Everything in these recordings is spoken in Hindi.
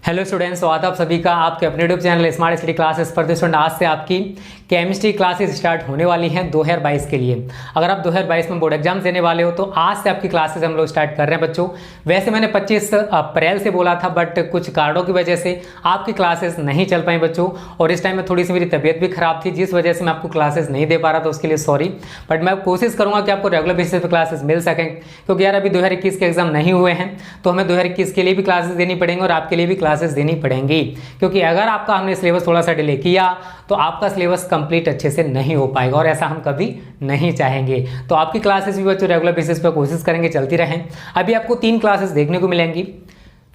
हेलो स्टूडेंट्स, स्वागत है आप सभी का आपके अपने YouTube channel smart study classes पर। स्टूडेंट, आज से आपकी केमिस्ट्री क्लासेस स्टार्ट होने वाली हैं 2022 के लिए। अगर आप 2022 में बोर्ड एग्जाम देने वाले हो तो आज से आपकी क्लासेस हम लोग स्टार्ट कर रहे हैं बच्चों। वैसे मैंने 25 अप्रैल से बोला था, बट कुछ कारणों की वजह से आपकी क्लासेस नहीं चल पाई बच्चों, और इस टाइम में थोड़ी सी मेरी तबीयत भी खराब थी, जिस वजह से मैं आपको क्लासेस नहीं दे पा रहा था, उसके लिए सॉरी। बट मैं कोशिश करूँगा कि आपको रेगुलर बेसिस पर क्लासेस मिल सकें, क्योंकि यार अभी 2021 के एग्जाम नहीं हुए हैं, तो हमें 2021 के लिए भी क्लासेस देनी पड़ेंगी और आपके लिए भी क्लासेस देनी पड़ेंगी। क्योंकि अगर आपका हमने सिलेबस थोड़ा सा डिले किया तो आपका सिलेबस कंप्लीट अच्छे से नहीं हो पाएगा, और ऐसा हम कभी नहीं चाहेंगे। तो आपकी क्लासेस भी बच्चों रेगुलर बेसिस पर कोशिश करेंगे चलती रहें। अभी आपको 3 क्लासेस देखने को मिलेंगी,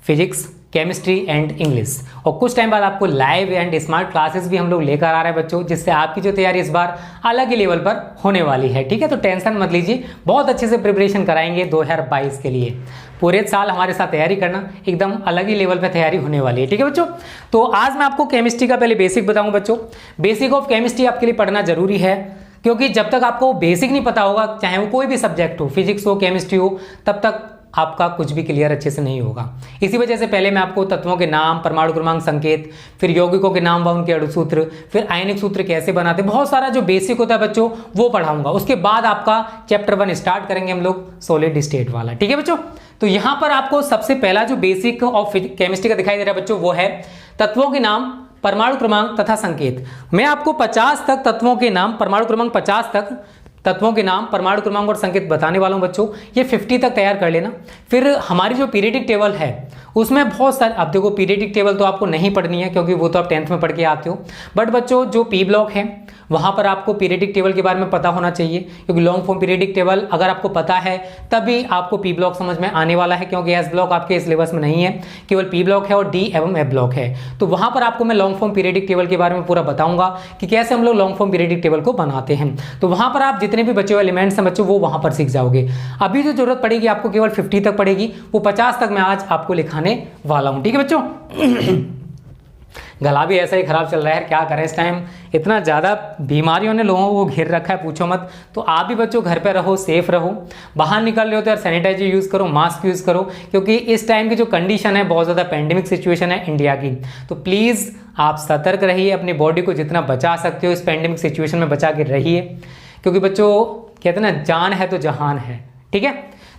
फिजिक्स, केमिस्ट्री एंड इंग्लिश, और कुछ टाइम बाद आपको लाइव एंड स्मार्ट क्लासेस भी हम लोग लेकर आ रहे हैं बच्चों, जिससे आपकी जो तैयारी इस बार अलग ही लेवल पर होने वाली है। ठीक है, तो टेंशन मत लीजिए, बहुत अच्छे से प्रिपरेशन कराएंगे 2022 के लिए। पूरे साल हमारे साथ तैयारी करना, एकदम अलग ही लेवल पर तैयारी होने वाली है। ठीक है बच्चों, तो आज मैं आपको केमिस्ट्री का पहले बेसिक बताऊंगा बच्चों। बेसिक ऑफ केमिस्ट्री आपके लिए पढ़ना जरूरी है, क्योंकि जब तक आपको बेसिक नहीं पता होगा, चाहे वो कोई भी सब्जेक्ट हो, फिजिक्स हो, केमिस्ट्री हो, तब तक आपका कुछ भी क्लियर अच्छे से नहीं होगा। इसी वजह से पहले मैं आपको तत्वों के नाम, परमाणु क्रमांक, संकेत, फिर यौगिकों के नाम व उनके अणुसूत्र, फिर आयनिक सूत्र कैसे बनाते, बहुत सारा जो बेसिक होता है बच्चों वो पढ़ाऊंगा। उसके बाद आपका चैप्टर 1 स्टार्ट करेंगे हम लोग, सॉलिड स्टेट वाला। ठीक है बच्चों, तो यहां पर आपको सबसे पहला जो बेसिक ऑफ केमिस्ट्री का दिखाई दे रहा है बच्चों, वो है तत्वों के नाम, परमाणु क्रमांक तथा संकेत। मैं आपको 50 तक तत्वों के नाम, परमाणु क्रमांक 50 तक तत्वों के नाम, परमाणु क्रमांक और संकेत बताने वाला हूं बच्चों। ये 50 तक तैयार कर लेना। फिर हमारी जो पीरियडिक टेबल है उसमें बहुत सारे, अब देखो पीरियडिक टेबल तो आपको नहीं पढ़नी है, क्योंकि वो तो आप 10th में पढ़ के आते हो, बट बच्चों जो पी ब्लॉक है वहां पर आपको पीरियडिक टेबल के बारे में पता होना चाहिए, क्योंकि लॉन्ग फॉर्म पीरियडिक टेबल अगर आपको पता है तभी आपको पी ब्लॉक समझ में आने वाला है, क्योंकि एस ब्लॉक आपके सिलेबस में नहीं है, केवल पी ब्लॉक है और डी एवं एफ ब्लॉक है। तो वहां पर आपको मैं लॉन्ग फॉर्म पीरियडिक टेबल के बारे में पूरा बताऊंगा कि कैसे हम लोग लॉन्ग फॉर्म पीरियडिक टेबल को बनाते हैं। तो वहां पर आप जितने भी बचे हुए एलिमेंट्स हैं बच्चों, वो वहां पर सीख जाओगे। अभी जो जरूरत पड़ेगी आपको केवल 50 तक पड़ेगी, वो 50 तक मैं आज आपको लिखाने वाला हूं। ठीक है बच्चों, गला भी ऐसा ही खराब चल रहा है, क्या करें इस टाइम, इतना ज़्यादा बीमारियों ने लोगों को घेर रखा है, पूछो मत। तो आप भी बच्चों घर पे रहो, सेफ रहो, बाहर निकल रहे हो तो यार सैनिटाइजर यूज़ करो, मास्क यूज़ करो, क्योंकि इस टाइम की जो कंडीशन है बहुत ज़्यादा पैंडेमिक सिचुएशन है इंडिया की। तो प्लीज़ आप सतर्क रहिए, अपनी बॉडी को जितना बचा सकते हो इस पैंडेमिक सिचुएशन में बचा के रहिए, क्योंकि बच्चों कहते हैं ना, जान है तो जहान है। ठीक है,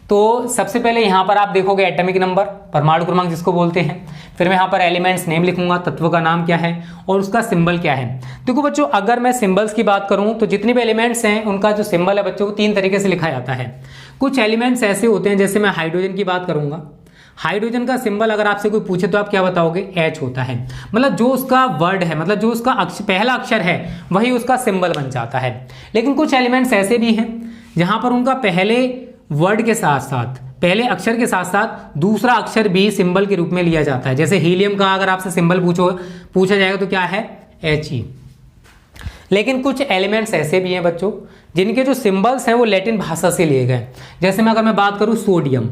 तो सबसे पहले यहाँ पर आप देखोगे एटॉमिक नंबर, परमाणु क्रमांक जिसको बोलते हैं। फिर मैं यहाँ पर एलिमेंट्स नेम लिखूंगा, तत्व का नाम क्या है और उसका सिंबल क्या है। देखो बच्चों, अगर मैं सिंबल्स की बात करूं तो जितने भी एलिमेंट्स हैं उनका जो सिंबल है बच्चों, 3 तरीके से लिखा जाता है। कुछ एलिमेंट्स ऐसे होते हैं, जैसे मैं हाइड्रोजन की बात करूंगा, हाइड्रोजन का सिंबल अगर आपसे कोई पूछे तो आप क्या बताओगे, H होता है। मतलब जो उसका वर्ड है, मतलब जो उसका पहला अक्षर है वही उसका सिंबल बन जाता है। लेकिन कुछ एलिमेंट्स ऐसे भी हैं जहां पर उनका पहले वर्ड के साथ साथ, पहले अक्षर के साथ साथ दूसरा अक्षर भी सिंबल के रूप में लिया जाता है। जैसे हीलियम का अगर आपसे सिंबल पूछा जाएगा तो क्या है, He। लेकिन कुछ एलिमेंट्स ऐसे भी हैं बच्चों जिनके जो सिंबल्स हैं वो लैटिन भाषा से लिए गए। जैसे मैं अगर मैं बात करूं सोडियम,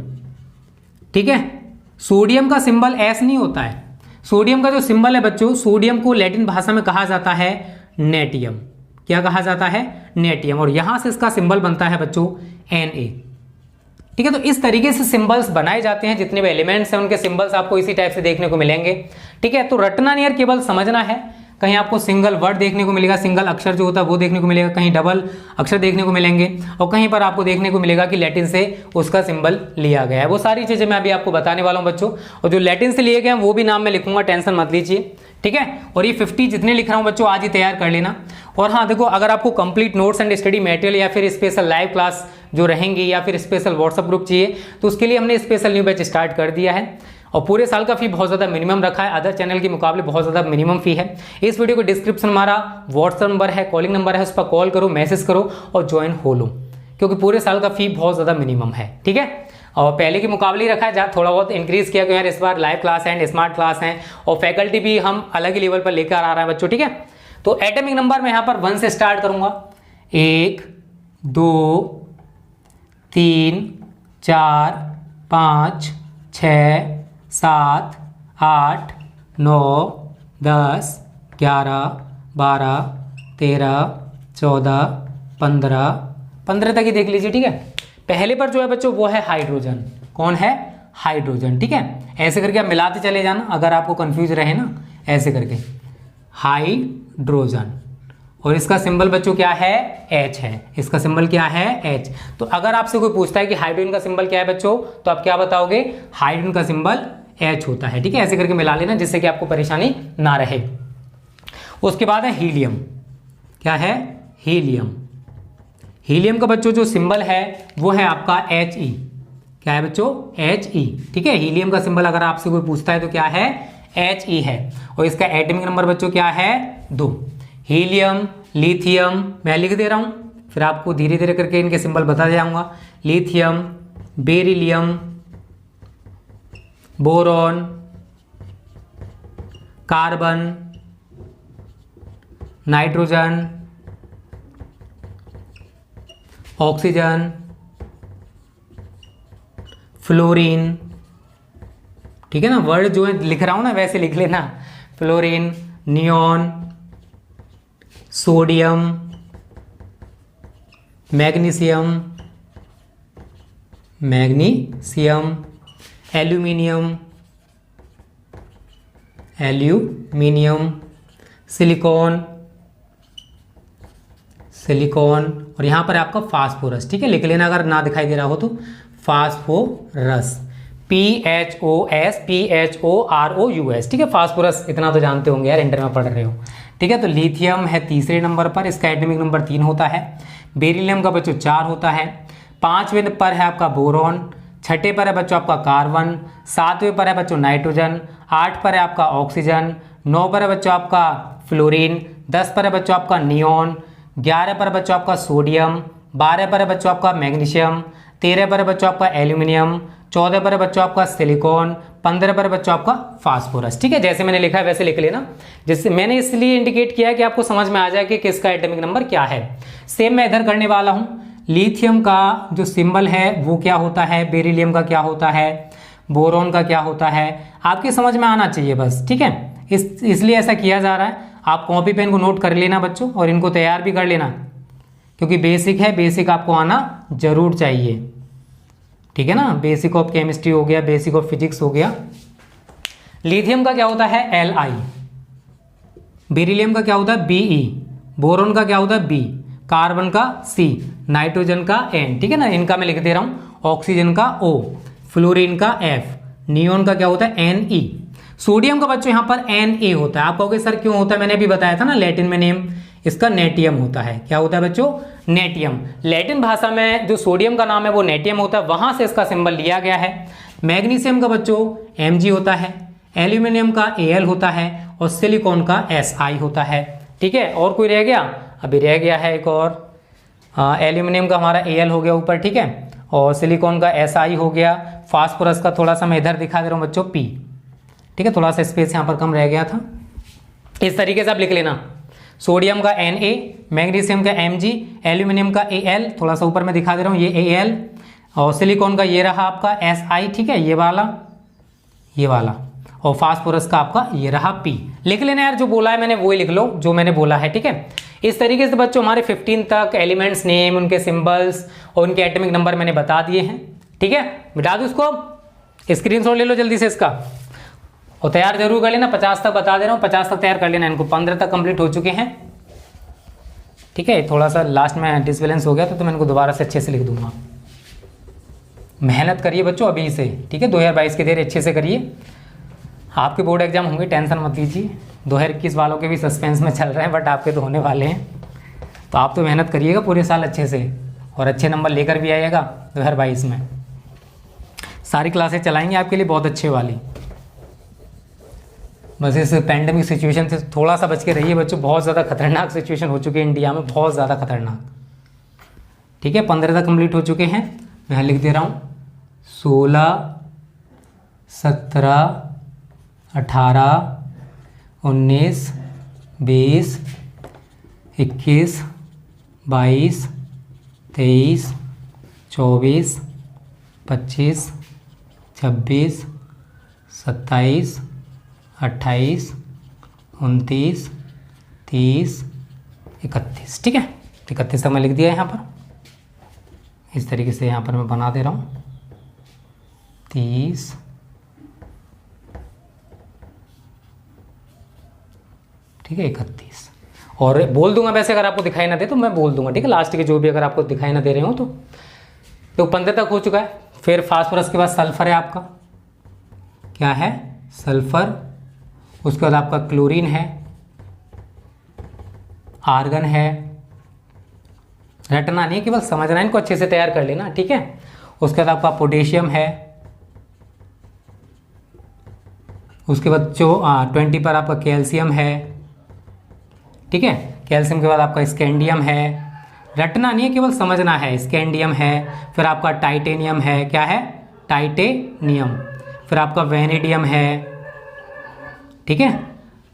ठीक है, सोडियम का सिंबल S नहीं होता है। सोडियम का जो सिंबल है बच्चों, सोडियम को लैटिन भाषा में कहा जाता है नेटियम। क्या कहा जाता है, नेटियम, और यहां से इसका सिंबल बनता है बच्चों Na। ठीक है, तो इस तरीके से सिंबल्स बनाए जाते हैं, जितने भी एलिमेंट्स हैं उनके सिंबल्स आपको इसी टाइप से देखने को मिलेंगे। ठीक है, तो रटना नहीं यार, केवल समझना है। कहीं आपको सिंगल वर्ड देखने को मिलेगा, सिंगल अक्षर जो होता है वो देखने को मिलेगा, कहीं डबल अक्षर देखने को मिलेंगे, और कहीं पर आपको देखने को मिलेगा कि लैटिन से उसका सिंबल लिया गया है। वो सारी चीज़ें मैं अभी आपको बताने वाला हूँ बच्चों, और जो लैटिन से लिए गए हैं वो भी नाम मैं लिखूंगा, टेंशन मत लीजिए। ठीक है, और ये 50 जितने लिख रहा हूँ बच्चों आज ही तैयार कर लेना। और हाँ देखो, अगर आपको complete notes and study material या फिर स्पेशल लाइव क्लास जो रहेंगी या फिर स्पेशल व्हाट्सएप ग्रुप चाहिए, तो उसके लिए हमने स्पेशल न्यू बैच स्टार्ट कर दिया है, और पूरे साल का फी बहुत ज़्यादा मिनिमम रखा है, अदर चैनल के मुकाबले बहुत ज़्यादा मिनिमम फी है। इस वीडियो को डिस्क्रिप्शन हमारा व्हाट्सएप नंबर है, कॉलिंग नंबर है, उस पर कॉल करो, मैसेज करो और ज्वाइन हो लो, क्योंकि पूरे साल का फी बहुत ज़्यादा मिनिमम है। ठीक है, और पहले के मुकाबले ही रखा है, जहाँ थोड़ा बहुत इंक्रीज किया गया है। इस बार live class and smart class हैं, और फैकल्टी भी हम अलग ही लेवल पर लेकर आ रहे हैं बच्चों। ठीक है, तो एटॉमिक नंबर मैं यहाँ पर 1 से स्टार्ट करूँगा। 1 2 3 4 5 6 7 8 9 10 11 12 13 14 15 15 तक ही देख लीजिए। ठीक है, पहले पर जो है बच्चों वो है हाइड्रोजन। कौन है, हाइड्रोजन। ठीक है, ऐसे करके आप मिलाते चले जाना अगर आपको कंफ्यूज रहे ना, ऐसे करके हाइड्रोजन। और इसका सिंबल बच्चों क्या है? H है। इसका सिंबल क्या है? H। तो अगर आपसे कोई पूछता है कि हाइड्रोजन का सिंबल क्या है बच्चों, तो आप क्या बताओगे? हाइड्रोजन का सिंबल H होता है। ठीक है, ऐसे करके मिला लेना जिससे कि आपको परेशानी ना रहे। उसके बाद है हीलियम। क्या है? हीलियम। हीलियम का बच्चों जो सिंबल है वो है आपका He। क्या है बच्चों? He। ठीक है, हीलियम का सिंबल अगर आपसे कोई पूछता है तो क्या है? He है। और इसका एटॉमिक नंबर बच्चों क्या है? 2। हीलियम, लिथियम मैं लिख दे रहा हूं, फिर आपको धीरे धीरे करके इनके सिंबल बता जाऊंगा। Lithium, beryllium, boron, carbon, nitrogen, oxygen, fluorine. ठीक है ना, वर्ड जो है लिख रहा हूं ना वैसे लिख लेना। Fluorine, neon, sodium, magnesium, aluminium, silicon, और यहां पर आपका फास्फोरस। ठीक है, लिख लेना अगर ना दिखाई दे रहा हो तो। Phosphorus, PHOS। ठीक है, फास्फोरस इतना तो जानते होंगे यार, इंटर में पढ़ रहे हो। ठीक है, तो लिथियम है तीसरे नंबर पर, इसका एटॉमिक नंबर 3 होता है। बेरिलियम का बच्चों 4 होता है। 5वें पर है आपका बोरॉन। 6ठे पर है बच्चों आपका कार्बन। 7वें पर है बच्चों नाइट्रोजन। 8 पर है आपका ऑक्सीजन। 9 पर है बच्चों आपका फ्लोरीन। 10 पर है बच्चों आपका नियॉन। 11 पर है बच्चों आपका सोडियम। 12 पर है बच्चों आपका मैग्नीशियम। 13 पर है बच्चों आपका एल्यूमिनियम। 14 पर है बच्चों आपका सिलिकॉन। 15 पर है बच्चों आपका फास्फोरस। ठीक है, जैसे मैंने लिखा है वैसे लिख लेना, जिससे मैंने इसलिए इंडिकेट किया है कि आपको समझ में आ जाए कि किसका एटॉमिक नंबर क्या है। सेम मैं इधर करने वाला हूं। लिथियम का जो सिंबल है वो क्या होता है, बेरिलियम का क्या होता है, बोरॉन का क्या होता है, आपके समझ में आना चाहिए बस। ठीक है, इसलिए ऐसा किया जा रहा है। आप कॉपी पेन को नोट कर लेना बच्चों, और इनको तैयार भी कर लेना, क्योंकि बेसिक है, बेसिक आपको आना जरूर चाहिए। ठीक है ना, बेसिक ऑफ केमिस्ट्री हो गया, बेसिक ऑफ फिजिक्स हो गया। लिथियम का क्या होता है? Li। बेरिलियम का क्या होता है? Be। बोरॉन का क्या होता है? B। कार्बन का C। नाइट्रोजन का N। ठीक है ना, इनका मैं लिख दे रहा हूं। ऑक्सीजन का O। फ्लोरीन का F। नियॉन का क्या होता है? Ne। सोडियम का बच्चों यहां पर Na होता है। आप कहोगे सर क्यों होता है? मैंने अभी बताया था ना, लैटिन में नेम इसका नेटियम होता है। क्या होता है बच्चों? नेटियम। लैटिन भाषा में जो सोडियम का नाम है वो नेटियम होता है, वहां से इसका सिंबल लिया गया है। मैग्नीशियम का बच्चों Mg होता है। एल्यूमिनियम का Al होता है, और सिलिकॉन का Si होता है। ठीक है, और कोई रह गया? अभी रह गया है एक और। एल्यूमिनियम का हमारा Al हो गया ऊपर। ठीक है, और सिलिकॉन का Si हो गया। फास्फोरस का थोड़ा सा मैं इधर दिखा दे रहा हूँ बच्चों, P। ठीक है, थोड़ा सा स्पेस यहाँ पर कम रह गया था। इस तरीके से आप लिख लेना। सोडियम का Na, मैग्नीशियम का Mg, एल्यूमिनियम का Al, थोड़ा सा ऊपर में दिखा दे रहा हूँ ये Al, और सिलिकॉन का ये रहा आपका Si। ठीक है, ये वाला, और फास्फोरस का आपका ये रहा P। लिख लेना यार, जो बोला है मैंने वही लिख लो जो मैंने बोला है। ठीक है, इस तरीके से बच्चों हमारे 15 तक एलिमेंट्स नेम, उनके सिंबल्स और उनके एटॉमिक नंबर मैंने बता दिए हैं। ठीक है, मिटा दो इसको, स्क्रीनशॉट ले लो जल्दी से इसका, और तैयार जरूर कर लेना। 50 तक बता दे रहा हूँ, 50 तक तैयार कर लेना इनको। 15 तक कंप्लीट हो चुके हैं। ठीक है, थोड़ा सा लास्ट में डिसबैलेंस हो गया तो मैं इनको दोबारा से अच्छे से लिख दूंगा। मेहनत करिए बच्चों अभी से। ठीक है, 2022 के तैयारी अच्छे से करिए। आपके बोर्ड एग्जाम होंगे, टेंशन मत लीजिए। 2021 वालों के भी सस्पेंस में चल रहे हैं, बट आपके तो होने वाले हैं। तो आप तो मेहनत करिएगा पूरे साल अच्छे से, और अच्छे नंबर लेकर भी आइएगा 2022 में। सारी क्लासेस चलाएंगे आपके लिए बहुत अच्छे वाली। बस इस पैंडेमिक सिचुएशन से थोड़ा सा बच के रहिए बच्चों, बहुत ज़्यादा खतरनाक सिचुएशन हो चुकी है इंडिया में, बहुत ज़्यादा खतरनाक। ठीक है, 15 तक कंप्लीट हो चुके हैं। मैं लिख दे रहा हूँ 16, 17, 18, 19, 20, 21, 22, 23, 24, 25, 26, 27, 28, 29, 30, 31। ठीक है, 31 तक मैं लिख दिया यहाँ पर। इस तरीके से यहाँ पर मैं बना दे रहा हूँ। 30, ठीक है 31। और बोल दूंगा वैसे, अगर आपको दिखाई ना दे तो मैं बोल दूंगा, ठीक है, लास्ट के जो भी अगर आपको दिखाई ना दे रहे हो तो 15 तक हो चुका है। फिर फास्फोरस के बाद सल्फर है आपका, क्या है सल्फर। उसके बाद आपका क्लोरीन है, आर्गन है, रटना नहीं केवल समझना है, इनको अच्छे से तैयार कर लेना, ठीक है। उसके बाद आपका पोटेशियम है। उसके बाद जो 20 पर आपका कैल्शियम है, ठीक है। कैल्शियम के बाद आपका स्कैंडियम है, रटना नहीं है केवल समझना है, स्कैंडियम है। फिर आपका टाइटेनियम है, क्या है टाइटेनियम। फिर आपका वेनेडियम है, ठीक है।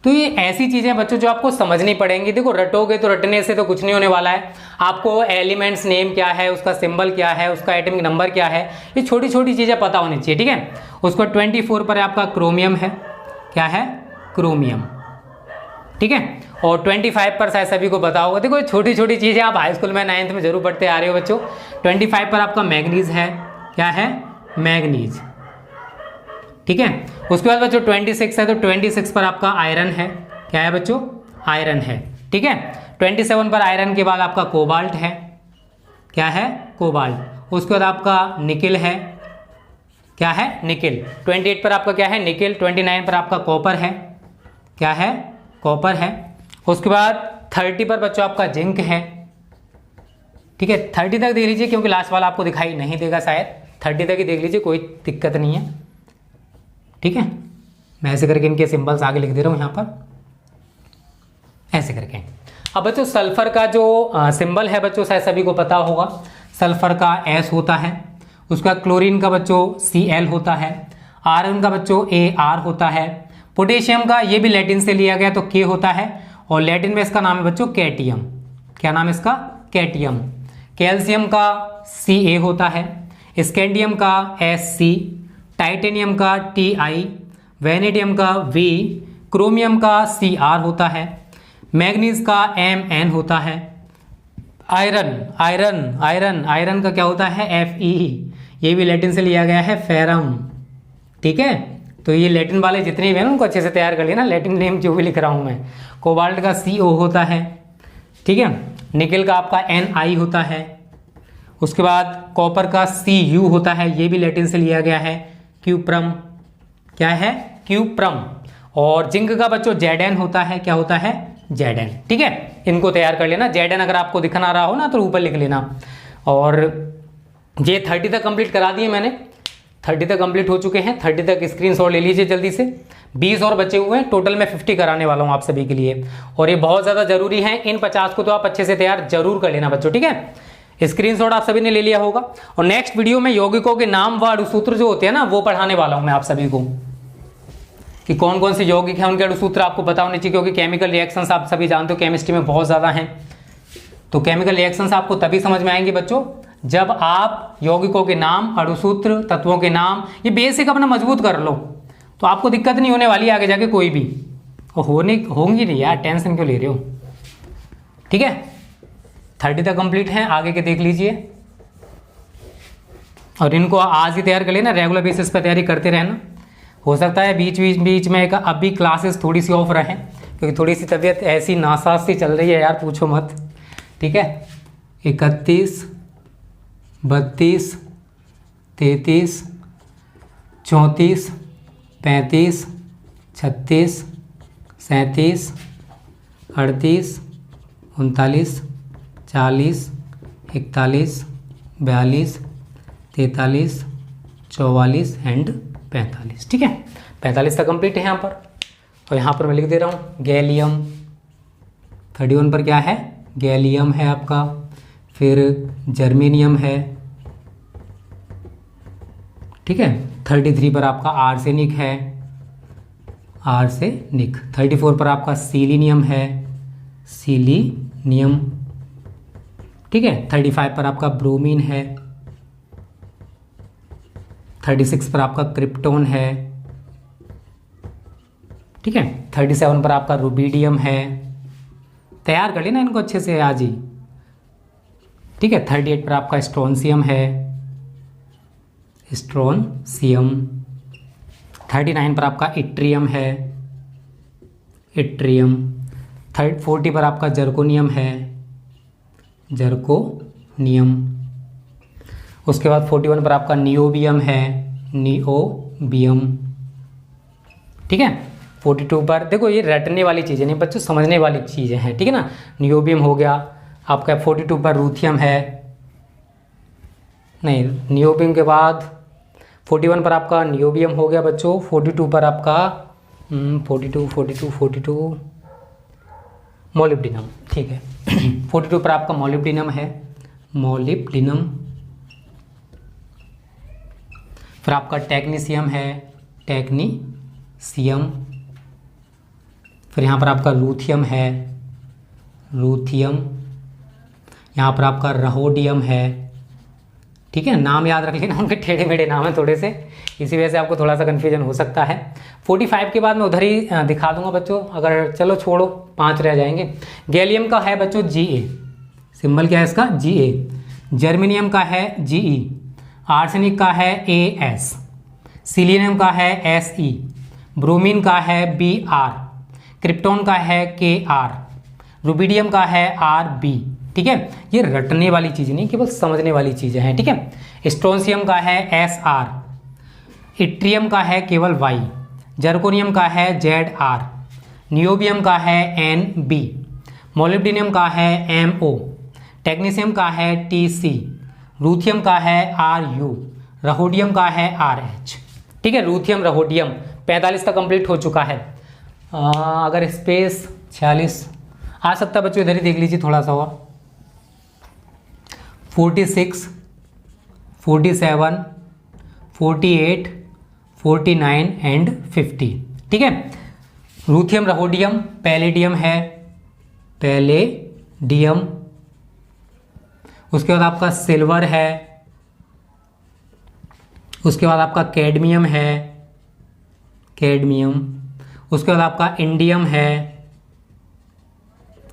तो ये ऐसी चीजें बच्चों जो आपको समझनी पड़ेंगी। देखो रटोगे तो रटने से तो कुछ नहीं होने वाला है, आपको एलिमेंट्स नेम क्या है, उसका सिंबल क्या है, उसका एटॉमिक नंबर क्या है, ये छोटी छोटी चीजें पता होनी चाहिए, ठीक है। उसको 24 पर आपका क्रोमियम है, क्या है क्रोमियम, ठीक है। और 25 पर शायद सभी को पता होगा। देखो ये छोटी छोटी चीजें आप हाई स्कूल में 9th में जरूर पढ़ते आ रहे हो बच्चों। 25 पर आपका मैग्नीज है, क्या है मैग्नीज, ठीक है। उसके बाद बच्चों 26 है, तो 26 पर आपका आयरन है, क्या है बच्चों आयरन है, ठीक है। 27 पर आयरन के बाद आपका कोबाल्ट है, क्या है कोबाल्ट। उसके बाद आपका निकिल है, क्या है निकिल। 28 पर आपका क्या है निकिल। 29 पर आपका कॉपर है, क्या है कॉपर है। उसके बाद 30 पर बच्चों आपका जिंक है, ठीक है। 30 तक देख लीजिए क्योंकि लास्ट वाला आपको दिखाई नहीं देगा शायद, 30 तक ही देख लीजिए, कोई दिक्कत नहीं है, ठीक है। मैं ऐसे करके इनके सिंबल्स आगे लिख दे रहा हूँ यहाँ पर ऐसे करके। अब बच्चों सल्फर का जो सिंबल है बच्चों शायद सभी को पता होगा, सल्फर का S होता है। उसका क्लोरीन का बच्चों Cl होता है। आयरन का बच्चों Ar होता है। पोटेशियम का ये भी लैटिन से लिया गया तो K होता है, और लैटिन में इसका नाम है बच्चों कैटियम, क्या नाम है इसका कैटियम। कैल्शियम का Ca होता है। स्कैंडियम का Sc, टाइटेनियम का Ti, वेनेडियम का V, क्रोमियम का Cr होता है। मैग्नीज का Mn होता है। आयरन आयरन आयरन आयरन का क्या होता है Fe, ये भी लैटिन से लिया गया है फेरम, ठीक है। तो ये लैटिन वाले जितने भी हैं उनको अच्छे से तैयार कर लेना, लैटिन नेम जो भी लिख रहा हूँ मैं। कोबाल्ट का Co होता है, ठीक है। निकिल का आपका Ni होता है। उसके बाद कॉपर का Cu होता है, ये भी लैटिन से लिया गया है क्यूप्रम, क्या है क्यूप्रम। और जिंक का बच्चों Zn होता है, क्या होता है Zn, ठीक है। इनको तैयार कर लेना। Zn अगर आपको दिखना रहा हो ना तो ऊपर लिख लेना। और ये 30 तक कंप्लीट करा दिए मैंने, 30 तक कंप्लीट हो चुके हैं। 30 तक स्क्रीनशॉट ले लीजिए जल्दी से। 20 और बचे हुए हैं, टोटल मैं 50 कराने वाला हूँ आप सभी के लिए, और ये बहुत ज़्यादा जरूरी है। इन 50 को तो आप अच्छे से तैयार जरूर कर लेना बच्चों, ठीक है। स्क्रीनशॉट आप सभी ने ले लिया होगा। और नेक्स्ट वीडियो में यौगिकों के नाम व अणुसूत्र जो होते हैं ना वो पढ़ाने वाला हूँ मैं आप सभी को, कि कौन कौन से यौगिक हैं, उनके अणुसूत्र आपको पता होने चाहिए, क्योंकि केमिकल रिएक्शंस आप सभी जानते हो केमिस्ट्री में बहुत ज़्यादा हैं। तो केमिकल रिएक्शंस आपको तभी समझ में आएंगे बच्चों जब आप यौगिकों के नाम, अणुसूत्र, तत्वों के नाम, ये बेसिक अपना मजबूत कर लो, तो आपको दिक्कत नहीं होने वाली आगे जाके कोई भी। और होंगी नहीं यार, टेंशन क्यों ले रहे हो, ठीक है। 30 तक कंप्लीट है, आगे के देख लीजिए। और इनको आज ही तैयार कर लेना, रेगुलर बेसिस पर तैयारी करते रहना। हो सकता है बीच में एक अभी क्लासेस थोड़ी सी ऑफ रहें, क्योंकि थोड़ी सी तबीयत ऐसी नासाज सी चल रही है यार, पूछो मत, ठीक है। 31, 32, 33, 34, 35, 36, 37, 38, 39, 40, 41, 42, 43, 44 एंड 45, ठीक है। 45 तक कंप्लीट है यहाँ पर। और यहाँ पर मैं लिख दे रहा हूँ गैलियम। 31 पर क्या है गैलियम है आपका। फिर जर्मेनियम है, ठीक है। 33 पर आपका आर्सेनिक है, आर्सेनिक। 34 पर आपका सिलीनियम है, सिलीनियम, ठीक है। 35 पर आपका ब्रोमीन है। 36 पर आपका क्रिप्टोन है, ठीक है। 37 पर आपका रुबिडियम है। तैयार कर लेना इनको अच्छे से आज ही, ठीक है। 38 पर आपका स्ट्रोंसियम है, स्ट्रोनशियम। 39 पर आपका इट्रियम है, इट्रियम। 40 पर आपका जर्कोनियम है, जर्कोनियम। उसके बाद 41 पर आपका नियोबियम है, नियोबियम। ठीक है। 42 पर देखो ये रटने वाली चीज़ें नहीं बच्चों, समझने वाली चीज़ें हैं, ठीक है ना। नियोबियम हो गया आपका। 42 पर रूथियम है, नहीं नियोबियम के बाद 41 पर आपका नियोबियम हो गया बच्चों। 42 पर आपका 42 मोलिब्डिनम, ठीक है। 42 पर आपका मोलिब्डिनम है, मोलिब्डिनम। फिर आपका टेक्नीशियम है, टेक्नीशियम। फिर यहाँ पर आपका रूथियम है, रूथियम। यहाँ पर आपका रहोडियम है, ठीक है। नाम याद रख लेना, उनके टेढ़े मेढ़े नाम हैं थोड़े से, इसी वजह से आपको थोड़ा सा कन्फ्यूजन हो सकता है। 45 के बाद मैं उधर ही दिखा दूंगा बच्चों, अगर चलो छोड़ो 5 रह जाएंगे। गैलियम का है बच्चों Ga, सिंबल क्या है इसका Ga। जर्मेनियम का है Ge। आर्सेनिक का है As। सिलीनियम का है Se। ब्रोमीन का है Br। क्रिप्टॉन का है Kr। रुबिडियम का है Rb। ठीक है। ये रटने वाली चीज़ नहीं, केवल समझने वाली चीज़ें हैं, ठीक है। स्ट्रोनशियम का है Sr। इट्रियम का है केवल Y। जर्कोनियम का है Zr। नियोबियम का है Nb। मोलिब्डिनियम का है Mo। टेक्नीशियम का है Tc। रूथियम का है Ru। रहोडियम का है Rh। ठीक है। रूथियम रहोडियम 45 तक कंप्लीट हो चुका है। अगर स्पेस 46 आ सकता बच्चों, इधर ही देख लीजिए थोड़ा सा और। 46, 47, 48, 49 एंड 50, ठीक है। रूथियम रहोडियम पैलेडियम है, पैलेडियम। उसके बाद आपका सिल्वर है, उसके बाद आपका कैडमियम है, कैडमियम। उसके बाद आपका इंडियम है,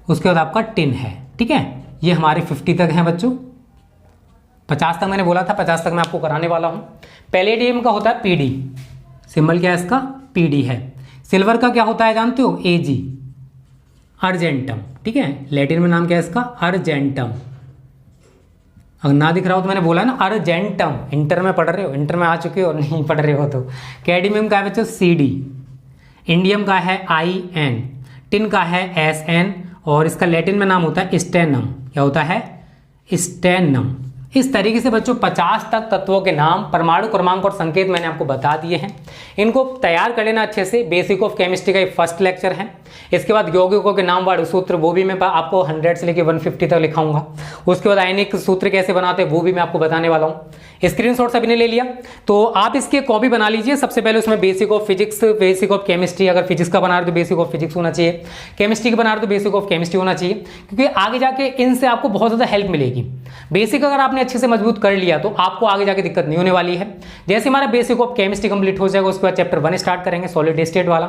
उसके बाद आपका टिन है, ठीक है। ये हमारे 50 तक हैं बच्चों। 50 तक मैंने बोला था, 50 तक मैं आपको कराने वाला हूं। पैलेडियम का होता है Pd, सिंबल क्या है इसका Pd है। सिल्वर का क्या होता है जानते हो Ag, अर्जेंटम, ठीक है। लैटिन में नाम क्या है इसका अर्जेंटम। अगर ना दिख रहा हो तो मैंने बोला है ना अर्जेंटम, इंटर में पढ़ रहे हो, इंटर में आ चुके हो, नहीं पढ़ रहे हो तो। कैडमियम का है बच्चों Cd। इंडियम का है In। टिन का है Sn। और इसका लैटिन में नाम होता है स्टेनम। क्या होता है स्टेनम। इस तरीके से बच्चों 50 तक तत्वों के नाम, परमाणु क्रमांक और संकेत मैंने आपको बता दिए हैं। इनको तैयार कर लेना अच्छे से। बेसिक ऑफ केमिस्ट्री का ये फर्स्ट लेक्चर है। इसके बाद यौगिकों के नाम वाणु सूत्र, वो भी मैं आपको 100 से लेकर 150 तक लिखाऊंगा। उसके बाद आयनिक सूत्र कैसे बनाते हैं वो भी मैं आपको बताने वाला हूँ। स्क्रीनशॉट सभी ने ले लिया तो आप इसके कॉपी बना लीजिए। सबसे पहले उसमें basic of physics, basic of chemistry, अगर फिजिक्स का बना रहे तो बेसिक ऑफ फिजिक्स होना चाहिए, केमिस्ट्री का बना रहे तो बेसिक ऑफ केमिस्ट्री होना चाहिए, क्योंकि आगे जाके इनसे आपको बहुत ज़्यादा हेल्प मिलेगी। बेसिक अगर आपने अच्छे से मजबूत कर लिया तो आपको आगे जाके दिक्कत नहीं होने वाली है। जैसे हमारा बेसिक ऑफ केमिस्ट्री कंप्लीट हो जाएगा, उसके बाद चैप्टर 1 स्टार्ट करेंगे सॉलिड स्टेट वाला।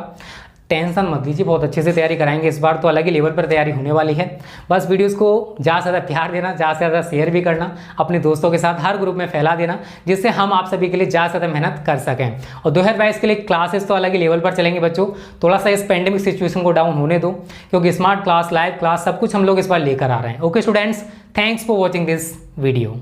टेंशन मत लीजिए, बहुत अच्छे से तैयारी कराएंगे इस बार, तो अलग ही लेवल पर तैयारी होने वाली है। बस वीडियोस को ज़्यादा से ज़्यादा प्यार देना, ज़्यादा से ज़्यादा शेयर भी करना, अपने दोस्तों के साथ हर ग्रुप में फैला देना, जिससे हम आप सभी के लिए ज़्यादा से ज़्यादा मेहनत कर सकें। और 2022 के लिए क्लासेस तो अलग ही लेवल पर चलेंगे बच्चों। थोड़ा सा इस पेंडेमिक सिचुएशन को डाउन होने दो, क्योंकि स्मार्ट क्लास, लाइव क्लास सब कुछ हम लोग इस बार लेकर आ रहे हैं। Okay students, thanks for watching this video.